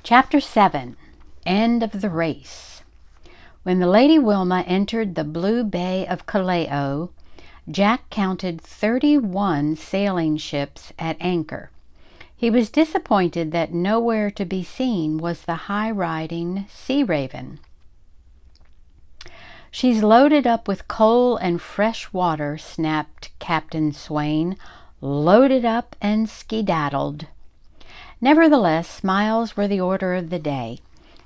Chapter 7. End of the Race. When the Lady Wilma entered the blue bay of Callao, Jack counted 31 sailing ships at anchor. He was disappointed that nowhere to be seen was the high-riding Sea Raven. "She's loaded up with coal and fresh water," snapped Captain Swain. "Loaded up and skedaddled." Nevertheless, smiles were the order of the day.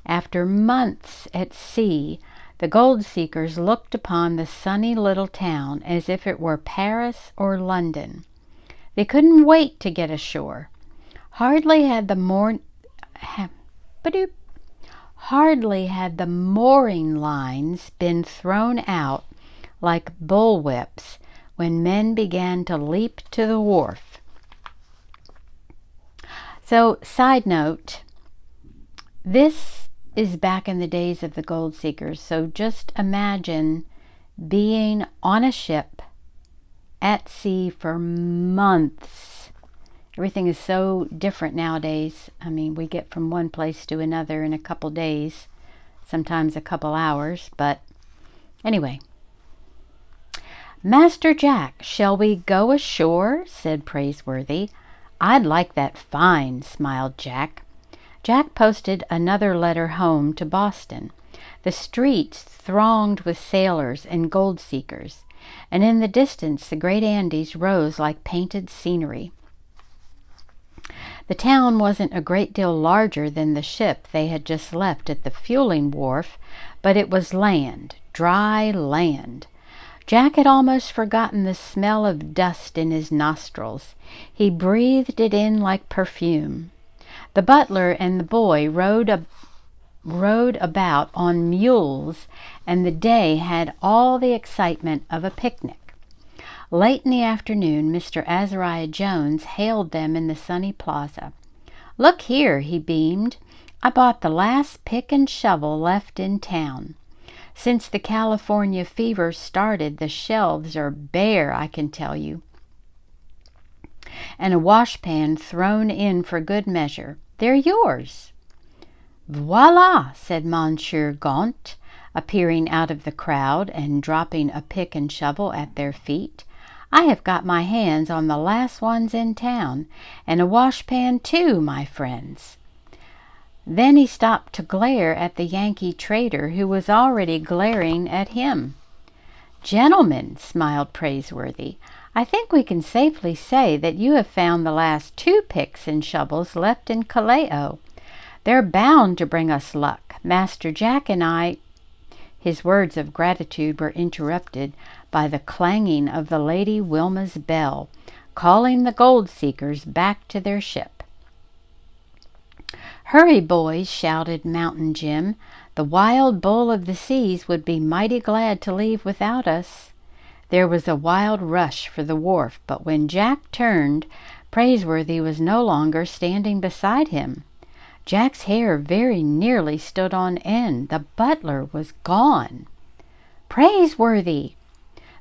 After months at sea, the gold seekers looked upon the sunny little town as if it were Paris or London. They couldn't wait to get ashore. Hardly had the mooring lines been thrown out like bullwhips when men began to leap to the wharf. So, side note, this is back in the days of the gold seekers. So just imagine being on a ship at sea for months. Everything is so different nowadays. I mean, we get from one place to another in a couple days, sometimes a couple hours, but anyway. "Master Jack, shall we go ashore?" said Praiseworthy. "I'd like that fine," smiled Jack. Jack posted another letter home to Boston. The streets thronged with sailors and gold seekers, and in the distance the great Andes rose like painted scenery. The town wasn't a great deal larger than the ship they had just left at the fueling wharf, but it was land, dry land. Jack had almost forgotten the smell of dust in his nostrils. He breathed it in like perfume. The butler and the boy rode about on mules, and the day had all the excitement of a picnic. Late in the afternoon, Mr. Azariah Jones hailed them in the sunny plaza. "Look here," he beamed. "I bought the last pick and shovel left in town. Since the California fever started, the shelves are bare, I can tell you. And a washpan thrown in for good measure. They're yours." "Voila," said Monsieur Gaunt, appearing out of the crowd and dropping a pick and shovel at their feet. "I have got my hands on the last ones in town, and a washpan too, my friends." Then he stopped to glare at the Yankee trader, who was already glaring at him. "Gentlemen," smiled Praiseworthy, "I think we can safely say that you have found the last 2 picks and shovels left in Callao. They're bound to bring us luck. Master Jack and I—" His words of gratitude were interrupted by the clanging of the Lady Wilma's bell, calling the gold seekers back to their ship. "Hurry, boys," shouted Mountain Jim. "The wild bull of the seas would be mighty glad to leave without us." There was a wild rush for the wharf, but when Jack turned, Praiseworthy was no longer standing beside him. Jack's hair very nearly stood on end. The butler was gone. "Praiseworthy!"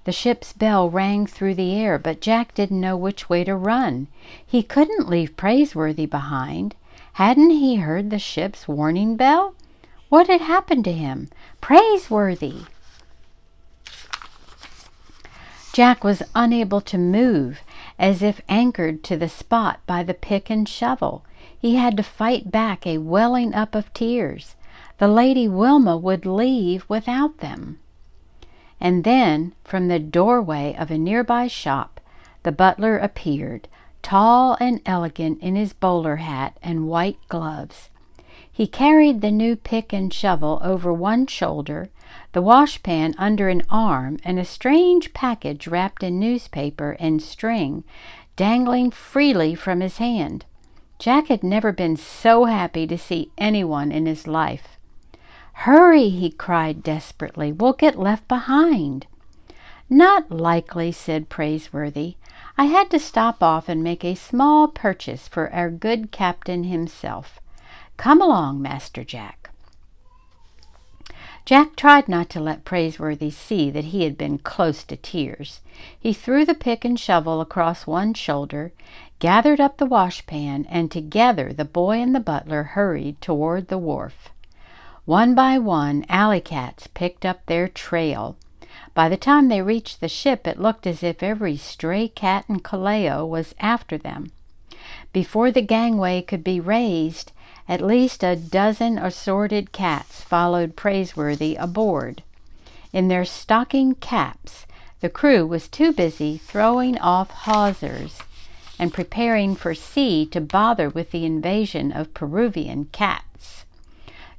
The ship's bell rang through the air, but Jack didn't know which way to run. He couldn't leave Praiseworthy behind. Hadn't he heard the ship's warning bell? What had happened to him? Praiseworthy! Jack was unable to move, as if anchored to the spot by the pick and shovel. He had to fight back a welling up of tears. The Lady Wilma would leave without them. And then, from the doorway of a nearby shop, the butler appeared, tall and elegant in his bowler hat and white gloves. He carried the new pick and shovel over one shoulder, the washpan under an arm, and a strange package wrapped in newspaper and string dangling freely from his hand. Jack had never been so happy to see anyone in his life. "Hurry," he cried desperately. "We'll get left behind." "Not likely," said Praiseworthy. "I had to stop off and make a small purchase for our good captain himself. Come along, Master Jack." Jack tried not to let Praiseworthy see that he had been close to tears. He threw the pick and shovel across one shoulder, gathered up the washpan, and together the boy and the butler hurried toward the wharf. One by one, alley cats picked up their trail. By the time they reached the ship, it looked as if every stray cat in Callao was after them. Before the gangway could be raised, at least a dozen assorted cats followed Praiseworthy aboard. In their stocking caps, the crew was too busy throwing off hawsers and preparing for sea to bother with the invasion of Peruvian cats.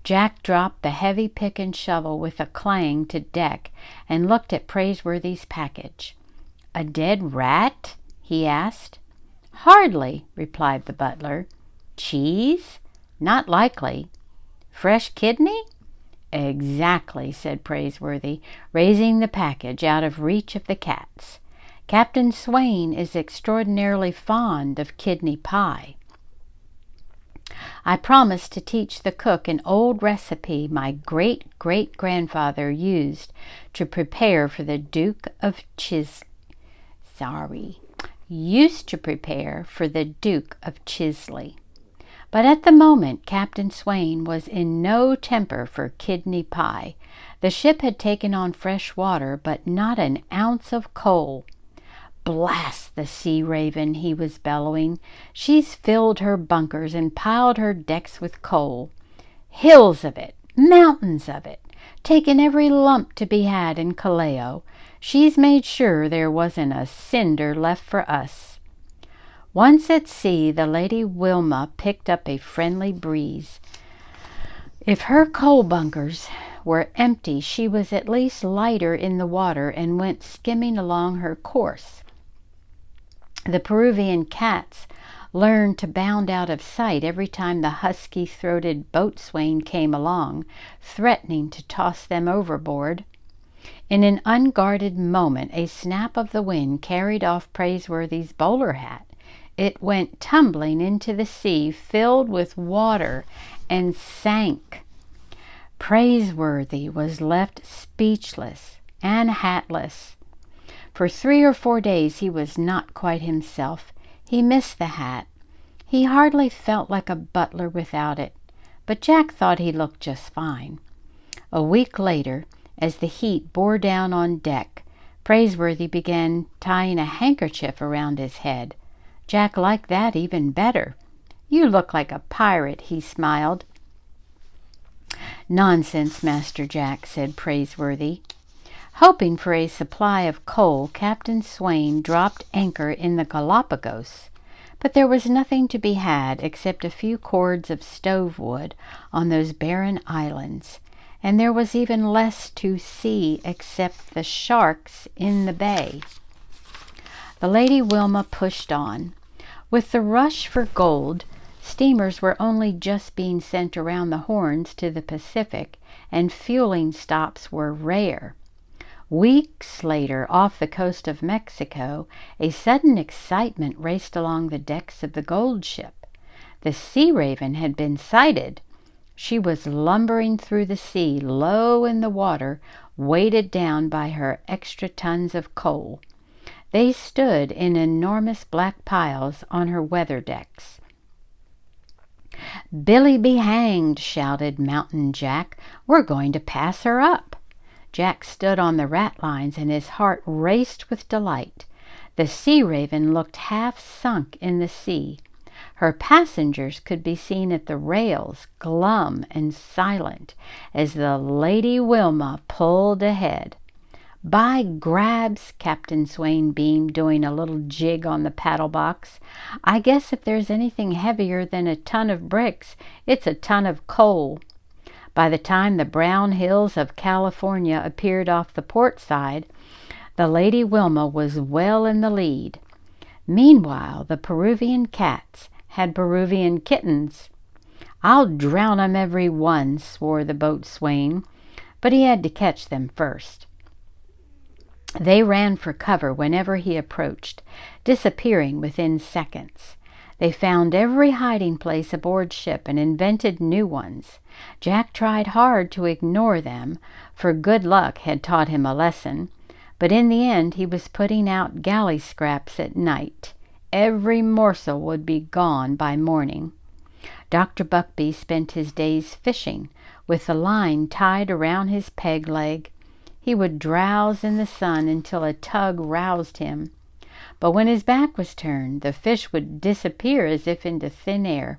Jack dropped the heavy pick and shovel with a clang to deck and looked at Praiseworthy's package. "A dead rat?" he asked. "Hardly," replied the butler. "Cheese? Not likely. Fresh kidney?" "Exactly," said Praiseworthy, raising the package out of reach of the cats. "Captain Swain is extraordinarily fond of kidney pie. I promised to teach the cook an old recipe my great-great-grandfather used to prepare for the used to prepare for the Duke of Chisley." But at the moment Captain Swain was in no temper for kidney pie. The ship had taken on fresh water, but not an ounce of coal. "Blast the Sea Raven," he was bellowing. "She's filled her bunkers and piled her decks with coal. Hills of it, mountains of it, taken every lump to be had in Callao. She's made sure there wasn't a cinder left for us." Once at sea, the Lady Wilma picked up a friendly breeze. If her coal bunkers were empty, she was at least lighter in the water and went skimming along her course. The Peruvian cats learned to bound out of sight every time the husky-throated boatswain came along, threatening to toss them overboard. In an unguarded moment, a snap of the wind carried off Praiseworthy's bowler hat. It went tumbling into the sea, filled with water, and sank. Praiseworthy was left speechless and hatless. For 3 or 4 days he was not quite himself. He missed the hat. He hardly felt like a butler without it, but Jack thought he looked just fine. A week later, as the heat bore down on deck, Praiseworthy began tying a handkerchief around his head. Jack liked that even better. "You look like a pirate," he smiled. "Nonsense, Master Jack," said Praiseworthy. Hoping for a supply of coal, Captain Swain dropped anchor in the Galapagos, but there was nothing to be had except a few cords of stove wood on those barren islands, and there was even less to see except the sharks in the bay. The Lady Wilma pushed on. With the rush for gold, steamers were only just being sent around the Horns to the Pacific, and fueling stops were rare. Weeks later, off the coast of Mexico, a sudden excitement raced along the decks of the gold ship. The Sea Raven had been sighted. She was lumbering through the sea, low in the water, weighted down by her extra tons of coal. They stood in enormous black piles on her weather decks. "Billy be hanged," shouted Mountain Jack. "We're going to pass her up." Jack stood on the ratlines, and his heart raced with delight. The Sea Raven looked half sunk in the sea. Her passengers could be seen at the rails, glum and silent, as the Lady Wilma pulled ahead. "By grabs," Captain Swain beamed, doing a little jig on the paddle box. "I guess if there's anything heavier than a ton of bricks, it's a ton of coal." By the time the brown hills of California appeared off the port side, the Lady Wilma was well in the lead. Meanwhile, the Peruvian cats had Peruvian kittens. "I'll drown 'em every one," swore the boatswain, but he had to catch them first. They ran for cover whenever he approached, disappearing within seconds. They found every hiding place aboard ship and invented new ones. Jack tried hard to ignore them, for good luck had taught him a lesson, but in the end he was putting out galley scraps at night. Every morsel would be gone by morning. Dr. Buckbee spent his days fishing, with the line tied around his peg leg. He would drowse in the sun until a tug roused him. But when his back was turned, the fish would disappear as if into thin air.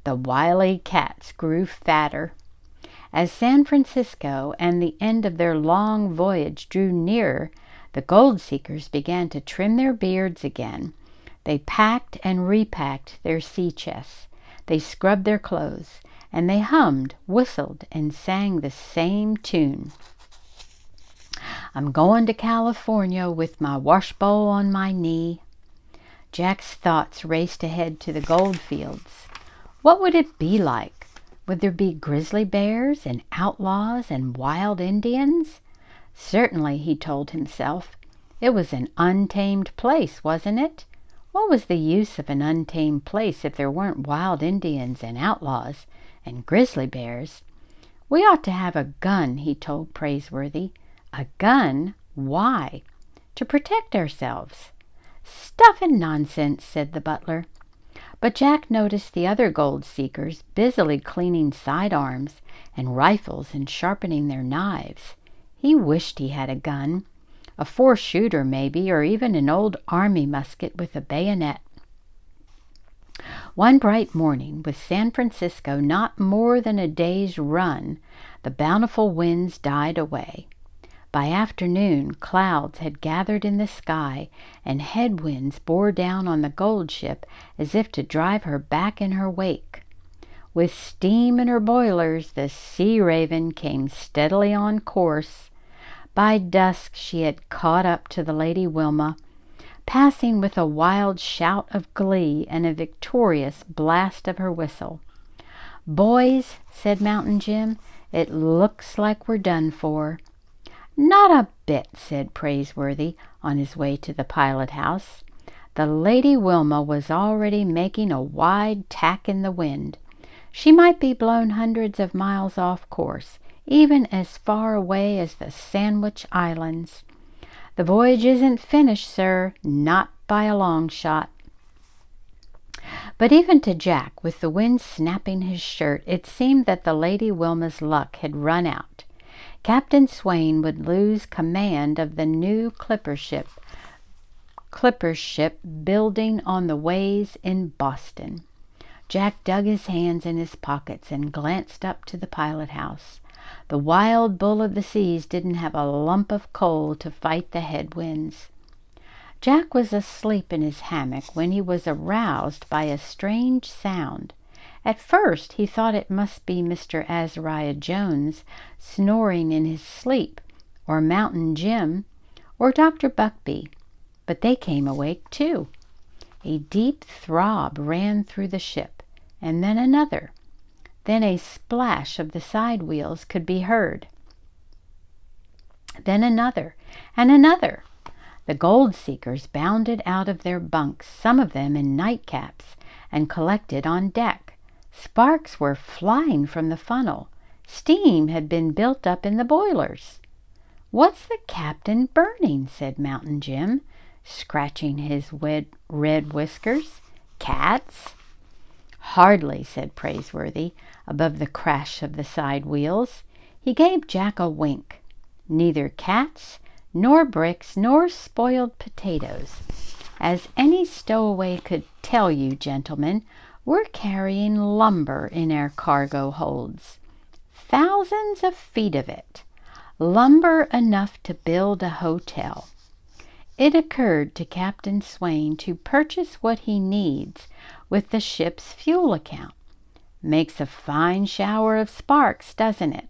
The wily cats grew fatter. As San Francisco and the end of their long voyage drew nearer, the gold seekers began to trim their beards again. They packed and repacked their sea chests. They scrubbed their clothes, and they hummed, whistled, and sang the same tune. I'm going to California with my washbowl on my knee. Jack's thoughts raced ahead to the gold fields. What would it be like? Would there be grizzly bears and outlaws and wild Indians? Certainly, he told himself. It was an untamed place, wasn't it? What was the use of an untamed place if there weren't wild Indians and outlaws and grizzly bears? We ought to have a gun, he told Praiseworthy. A gun? Why? To protect ourselves. Stuff and nonsense, said the butler. But Jack noticed the other gold seekers busily cleaning sidearms and rifles and sharpening their knives. He wished he had a gun, a 4-shooter maybe, or even an old army musket with a bayonet. One bright morning, with San Francisco not more than a day's run, the bountiful winds died away. By afternoon, clouds had gathered in the sky, and headwinds bore down on the gold ship as if to drive her back in her wake. With steam in her boilers, the Sea Raven came steadily on course. By dusk she had caught up to the Lady Wilma, passing with a wild shout of glee and a victorious blast of her whistle. "Boys," said Mountain Jim, "it looks like we're done for." "Not a bit," said Praiseworthy on his way to the pilot-house. The Lady Wilma was already making a wide tack in the wind. She might be blown hundreds of miles off course, even as far away as the Sandwich Islands. "The voyage isn't finished, sir, not by a long shot." But even to Jack, with the wind snapping his shirt, it seemed that the Lady Wilma's luck had run out. Captain Swain would lose command of the new clipper ship building on the ways in Boston. Jack dug his hands in his pockets and glanced up to the pilot-house. The wild bull of the seas didn't have a lump of coal to fight the headwinds. Jack was asleep in his hammock when he was aroused by a strange sound. At first he thought it must be Mr. Azariah Jones snoring in his sleep, or Mountain Jim, or Dr. Buckbee, but they came awake too. A deep throb ran through the ship, and then another. Then a splash of the side wheels could be heard. Then another, and another. The gold seekers bounded out of their bunks, some of them in nightcaps, and collected on deck. Sparks were flying from the funnel. Steam had been built up in the boilers. "What's the captain burning?" said Mountain Jim, scratching his red whiskers. "Cats?" "Hardly," said Praiseworthy, above the crash of the side wheels. He gave Jack a wink. "Neither cats, nor bricks, nor spoiled potatoes. As any stowaway could tell you, gentlemen, we're carrying lumber in our cargo holds. Thousands of feet of it. Lumber enough to build a hotel." It occurred to Captain Swain to purchase what he needs with the ship's fuel account. Makes a fine shower of sparks, doesn't it?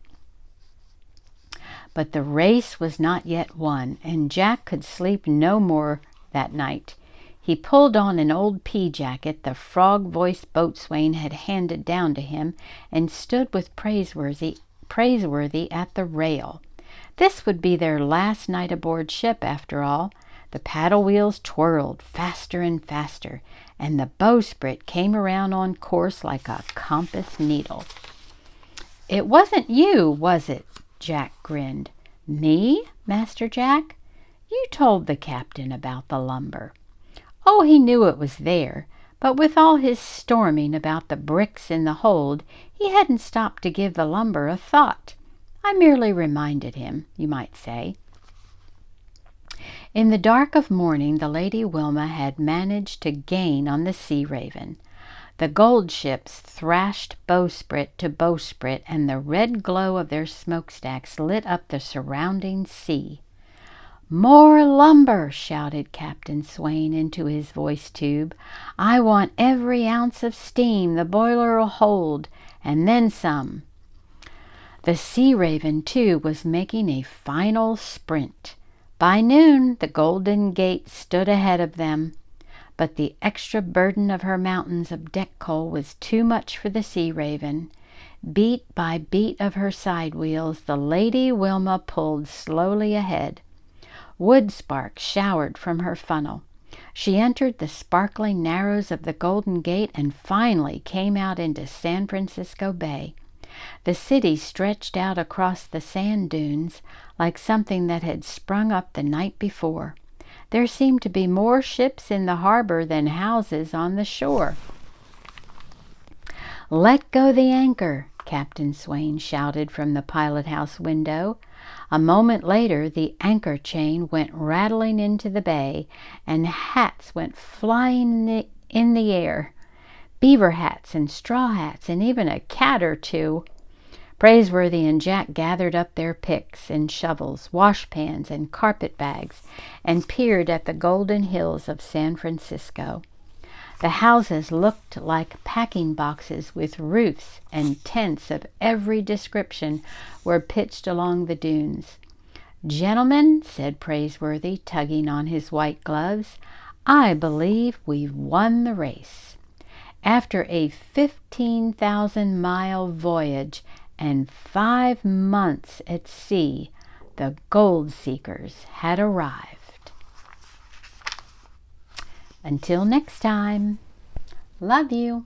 But the race was not yet won, and Jack could sleep no more that night. He pulled on an old pea-jacket the frog-voiced boatswain had handed down to him, and stood with Praiseworthy at the rail. This would be their last night aboard ship, after all. The paddle wheels twirled faster and faster, and the bowsprit came around on course like a compass needle. "It wasn't you, was it?" Jack grinned. "Me, Master Jack? You told the captain about the lumber." "Oh, he knew it was there, but with all his storming about the bricks in the hold, he hadn't stopped to give the lumber a thought. I merely reminded him, you might say." In the dark of morning, the Lady Wilma had managed to gain on the Sea Raven. The gold ships thrashed bowsprit to bowsprit, and the red glow of their smokestacks lit up the surrounding sea. "More lumber!" shouted Captain Swain into his voice tube. "I want every ounce of steam the boiler'll hold, and then some." The Sea Raven, too, was making a final sprint. By noon, the Golden Gate stood ahead of them, but the extra burden of her mountains of deck coal was too much for the Sea Raven. Beat by beat of her side wheels, the Lady Wilma pulled slowly ahead. Wood sparks showered from her funnel. She entered the sparkling narrows of the Golden Gate and finally came out into San Francisco Bay. The city stretched out across the sand dunes like something that had sprung up the night before. There seemed to be more ships in the harbor than houses on the shore. "Let go the anchor!" Captain Swain shouted from the pilot-house window. A moment later, the anchor chain went rattling into the bay, and hats went flying in the air. Beaver hats and straw hats, and even a cat or two. Praiseworthy and Jack gathered up their picks and shovels, washpans and carpet bags, and peered at the golden hills of San Francisco. The houses looked like packing boxes with roofs, and tents of every description were pitched along the dunes. "Gentlemen," said Praiseworthy, tugging on his white gloves, "I believe we've won the race." After a 15,000-mile voyage and 5 months at sea, the gold seekers had arrived. Until next time, love you.